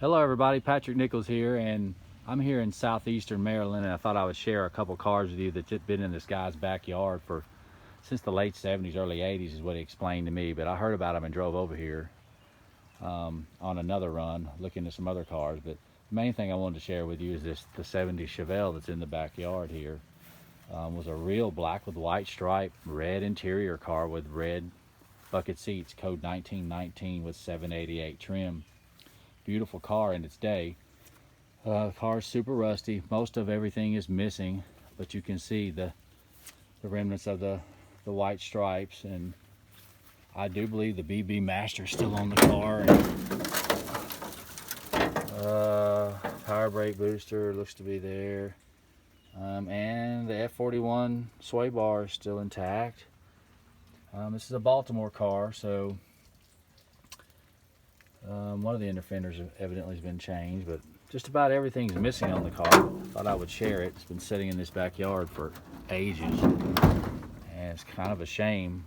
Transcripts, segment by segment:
Hello everybody, Patrick Nichols here, and I'm here in southeastern Maryland, and I thought I would share a couple cars with you that's just been in this guy's backyard for since the late 70s, early 80s is what he explained to me, but I heard about him and drove over here on another run looking at some other cars. But the main thing I wanted to share with you is the 70 Chevelle that's in the backyard here. Was a real black with white stripe, red interior car with red bucket seats, code 1919 with 788 trim. Beautiful car in its day. The car's super rusty. Most of everything is missing, but you can see the remnants of the white stripes, and I do believe the BB Master is still on the car. Power brake booster looks to be there, and the F41 sway bar is still intact. This is a Baltimore car, so one of the inner fenders evidently has been changed, but just about everything's missing on the car. Thought I would share it. It's been sitting in this backyard for ages, and it's kind of a shame.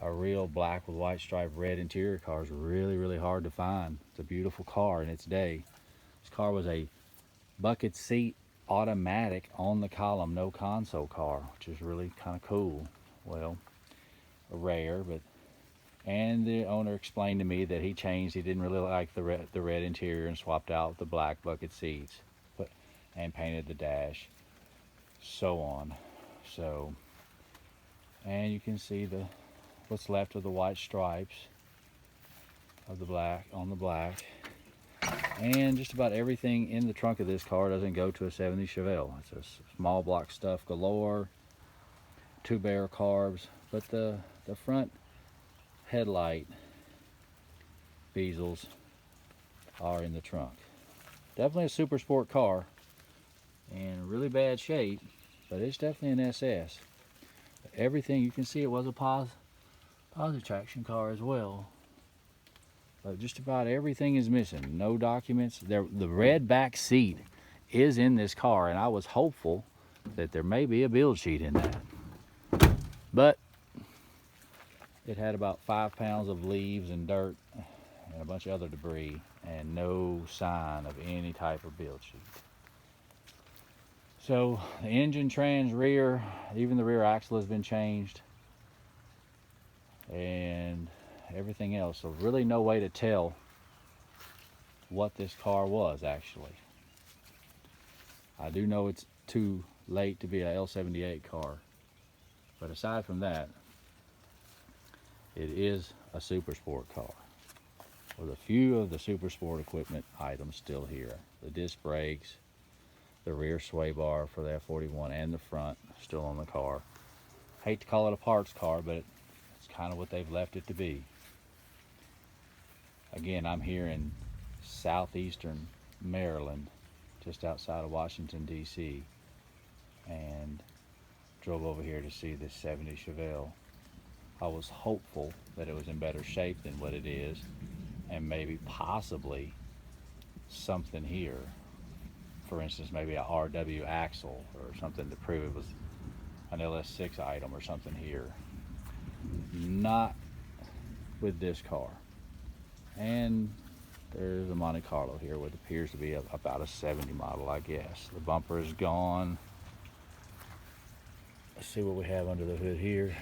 A real black with white stripe red interior car is really hard to find. It's a beautiful car in its day. This car was a bucket seat automatic on the column, no console car, which is really kind of cool. Well, rare, but and the owner explained to me that he didn't really like the red interior and swapped out the black bucket seats and painted the dash, so on. So, and you can see what's left of the white stripes of the black on the black, and just about everything in the trunk of this car doesn't go to a 70 Chevelle. It's a small block stuff galore, 2-barrel carbs, but the front headlight bezels are in the trunk. Definitely a super sport car in really bad shape, but it's definitely an SS. Everything you can see, it was a positive traction car as well, but just about everything is missing. No documents. The red back seat is in this car, and I was hopeful that there may be a build sheet in that, but it had about 5 pounds of leaves and dirt and a bunch of other debris, and no sign of any type of build sheet. So the engine, trans, rear, even the rear axle has been changed, and everything else. So really no way to tell what this car was actually. I do know it's too late to be a L78 car, but aside from that, it is a super sport car with a few of the super sport equipment items still here. The disc brakes, the rear sway bar for the F41, and the front still on the car. Hate to call it a parts car, but it's kind of what they've left it to be. Again, I'm here in southeastern Maryland, just outside of Washington, D.C., and drove over here to see this 70 Chevelle. I was hopeful that it was in better shape than what it is, and maybe possibly something here. For instance, maybe a RW axle or something to prove it was an LS6 item or something here. Not with this car. And there's a Monte Carlo here, what appears to be about a 70 model, I guess. The bumper is gone. Let's see what we have under the hood here.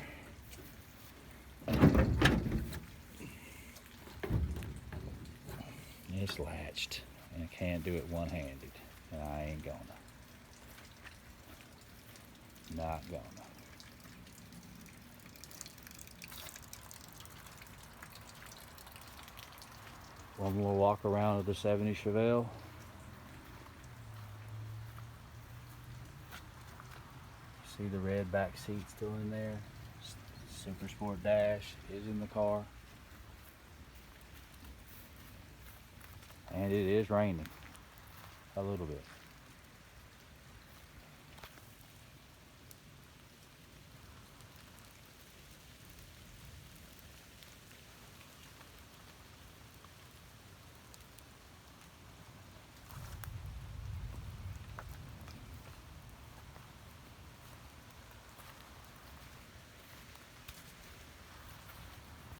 It's latched, and I can't do it one-handed, and I ain't gonna. Not gonna. One more walk around of the 70 Chevelle. See the red back seat still in there. Super Sport dash is in the car. And it is raining a little bit.